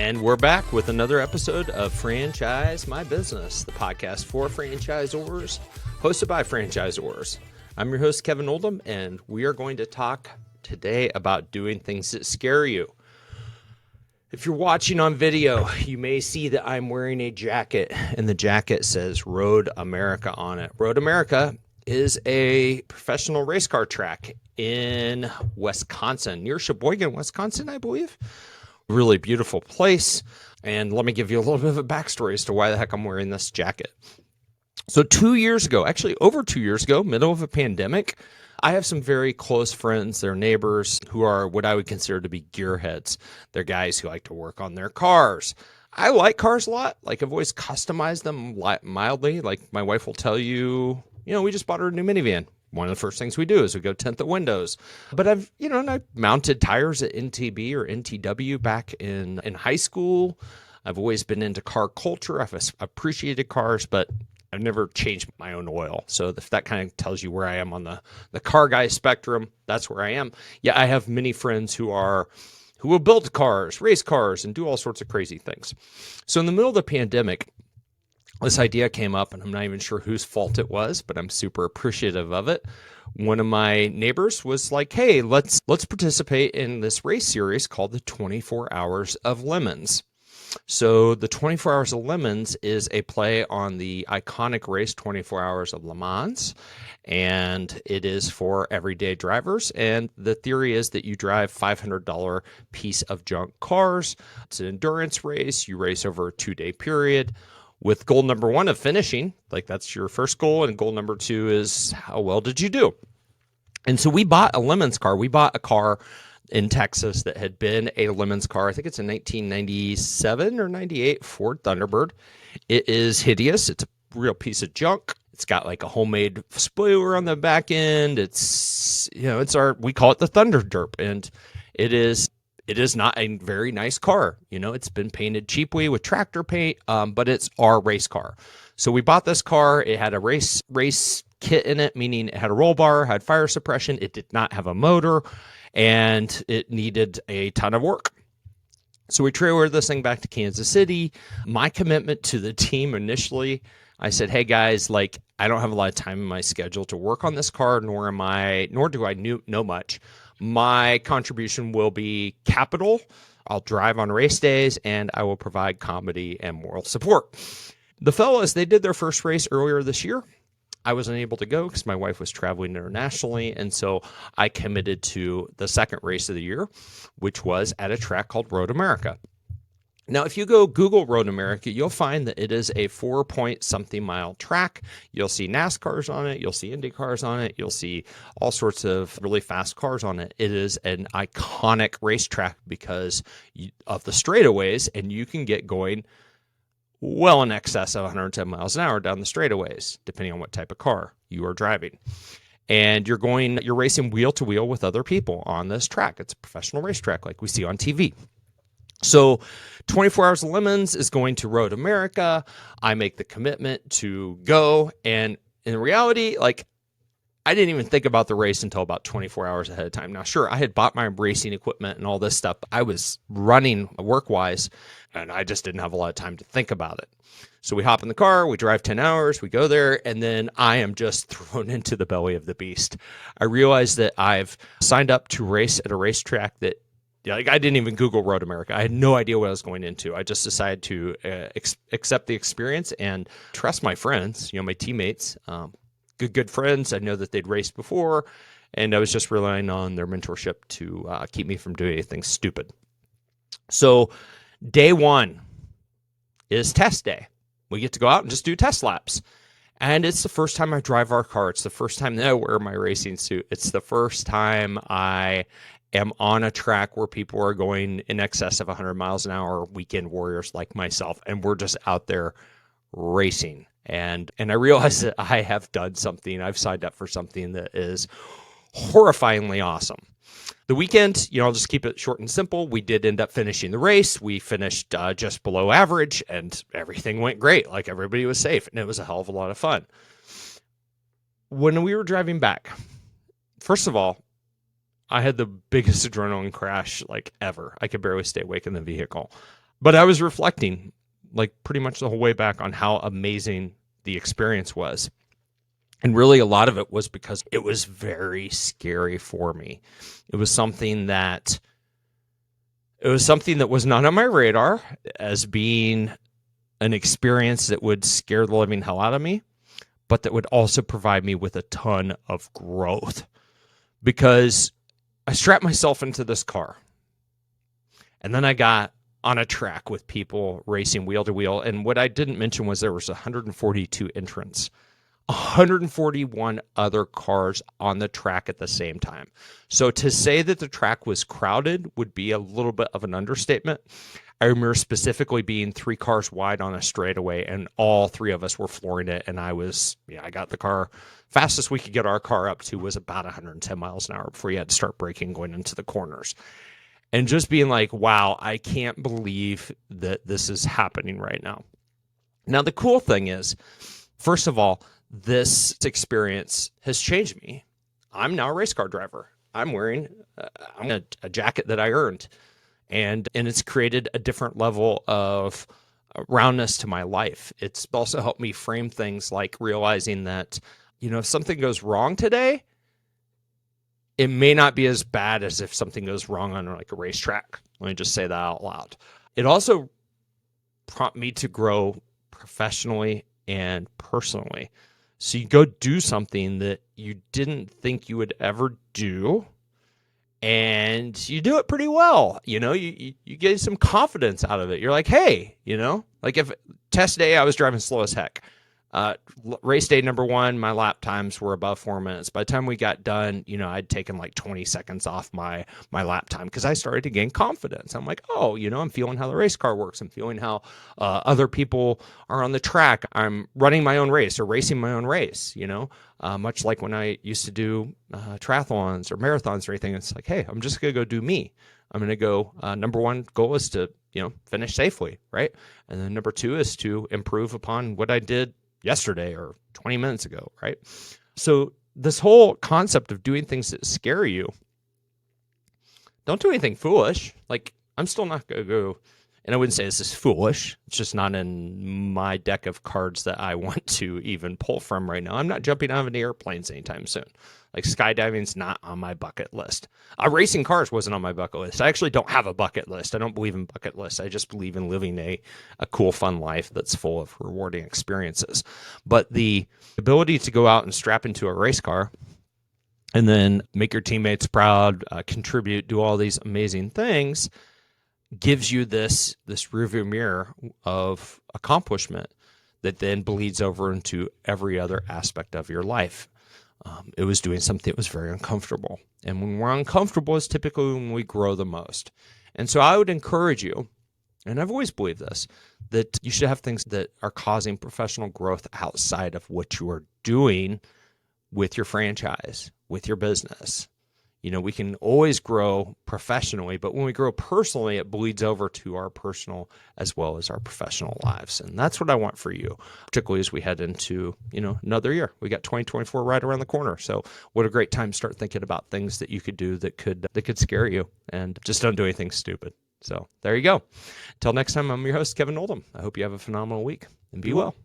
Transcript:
And we're back with another episode of Franchise My Business, the podcast for franchisors, hosted by franchisors. I'm your host, Kevin Oldham, and we are going to talk today about doing things that scare you. If you're watching on video, you may see that I'm wearing a jacket, and the jacket says Road America on it. Road America is a professional race car track in Wisconsin, near Sheboygan, Wisconsin, I believe. Really beautiful place. And let me give you a little bit of a backstory as to why the heck I'm wearing this jacket. So 2 years ago, actually over 2 years ago, middle of a pandemic, I have some very close friends, they're neighbors, who are what I would consider to be gearheads. They're guys who like to work on their cars. I like cars a lot. Like, I've always customized them mildly. Like, my wife will tell you, we just bought her a new minivan. One of the first things we do is we go tint the windows. But I mounted tires at NTB or NTW back in high school. I've always been into car culture. I've appreciated cars, but I've never changed my own oil. So if that kind of tells you where I am on the car guy spectrum, that's where I am. Yeah, I have many friends who will build cars, race cars, and do all sorts of crazy things. So in the middle of the pandemic, this idea came up, and I'm not even sure whose fault it was, but I'm super appreciative of it. One of my neighbors was like, hey, let's participate in this race series called the 24 Hours of Lemons. So the 24 Hours of Lemons is a play on the iconic race 24 Hours of Le Mans, and it is for everyday drivers. And the theory is that you drive $500 piece of junk cars. It's an endurance race. You race over a 2-day period, with goal number 1 of finishing. Like, that's your first goal, and goal number 2 is how well did you do? And so we bought a Lemons car. We bought a car in Texas that had been a Lemons car. I think it's a 1997 or 98 Ford Thunderbird. It is hideous. It's a real piece of junk. It's got like a homemade spoiler on the back end. It's we call it the Thunder Derp, and it is not a very nice car. It's been painted cheaply with tractor paint, but it's our race car. So we bought this car. It had a race kit in it, meaning it had a roll bar, had fire suppression. It did not have a motor, and it needed a ton of work. So we trailered this thing back to Kansas City. My commitment to the team initially, I said, hey guys, I don't have a lot of time in my schedule to work on this car, nor do I know much. My contribution will be capital. I'll drive on race days, and I will provide comedy and moral support. The fellas, they did their first race earlier this year. I was unable to go because my wife was traveling internationally, and so I committed to the second race of the year, which was at a track called Road America. Now, if you go Google Road America, you'll find that it is a 4-point-something mile track. You'll see NASCARs on it. You'll see Indy cars on it. You'll see all sorts of really fast cars on it. It is an iconic racetrack because of the straightaways, and you can get going well in excess of 110 miles an hour down the straightaways, depending on what type of car you are driving. And you're racing wheel to wheel with other people on this track. It's a professional racetrack like we see on TV. So 24 Hours of Lemons is going to Road America. I make the commitment to go. And in reality, I didn't even think about the race until about 24 hours ahead of time. Now, sure, I had bought my racing equipment and all this stuff. I was running work-wise, and I just didn't have a lot of time to think about it. So we hop in the car, we drive 10 hours, we go there, and then I am just thrown into the belly of the beast. I realized that I've signed up to race at a racetrack that I didn't even Google Road America. I had no idea what I was going into. I just decided to accept the experience and trust my friends, my teammates, good friends. I know that they'd raced before, and I was just relying on their mentorship to keep me from doing anything stupid. So day 1 is test day. We get to go out and just do test laps. And it's the first time I drive our car. It's the first time that I wear my racing suit. It's the first time I am on a track where people are going in excess of 100 miles an hour, weekend warriors like myself, and we're just out there racing. And I realize that I have done something. I've signed up for something that is horrifyingly awesome. The weekend, I'll just keep it short and simple. We did end up finishing the race. We finished just below average, and everything went great. Everybody was safe, and it was a hell of a lot of fun. When we were driving back, first of all, I had the biggest adrenaline crash ever. I could barely stay awake in the vehicle. But I was reflecting like pretty much the whole way back on how amazing the experience was. And really a lot of it was because it was very scary for me. It was something that was not on my radar as being an experience that would scare the living hell out of me, but that would also provide me with a ton of growth. Because I strapped myself into this car, and then I got on a track with people racing wheel to wheel. And what I didn't mention was there was 142 entrants, 141 other cars on the track at the same time. So to say that the track was crowded would be a little bit of an understatement. I remember specifically being 3 cars wide on a straightaway, and all 3 of us were flooring it. And I got the car. Fastest we could get our car up to was about 110 miles an hour before you had to start braking going into the corners. And just being like, wow, I can't believe that this is happening right now. Now, the cool thing is, first of all, this experience has changed me. I'm now a race car driver. I'm wearing a jacket that I earned. And it's created a different level of roundness to my life. It's also helped me frame things like realizing that, if something goes wrong today, it may not be as bad as if something goes wrong on like a racetrack. Let me just say that out loud. It also prompted me to grow professionally and personally. So you go do something that you didn't think you would ever do, and you do it pretty well. You get some confidence out of it. You're like, hey, like if test day, I was driving slow as heck. Race day number 1, my lap times were above 4 minutes. By the time we got done, I'd taken like 20 seconds off my lap time because I started to gain confidence. I'm like, oh, I'm feeling how the race car works. I'm feeling how other people are on the track. I'm running my own race or racing my own race, much like when I used to do triathlons or marathons or anything. It's like, hey, I'm just going to go do me. I'm going to go, number 1 goal is to, finish safely, right? And then number 2 is to improve upon what I did yesterday or 20 minutes ago, right? So this whole concept of doing things that scare you, don't do anything foolish. Like, I'm still not going to go, and I wouldn't say this is foolish. It's just not in my deck of cards that I want to even pull from right now. I'm not jumping out of any airplanes anytime soon. Like, skydiving's not on my bucket list. Racing cars wasn't on my bucket list. I actually don't have a bucket list. I don't believe in bucket lists. I just believe in living a cool, fun life that's full of rewarding experiences. But the ability to go out and strap into a race car and then make your teammates proud, contribute, do all these amazing things, gives you this rearview mirror of accomplishment that then bleeds over into every other aspect of your life. It was doing something that was very uncomfortable. And when we're uncomfortable is typically when we grow the most. And so I would encourage you, and I've always believed this, that you should have things that are causing professional growth outside of what you are doing with your franchise, with your business. We can always grow professionally, but when we grow personally, it bleeds over to our personal as well as our professional lives. And that's what I want for you, particularly as we head into, another year. We got 2024 right around the corner. So what a great time to start thinking about things that you could do that could scare you, and just don't do anything stupid. So there you go. Until next time, I'm your host, Kevin Oldham. I hope you have a phenomenal week and be well.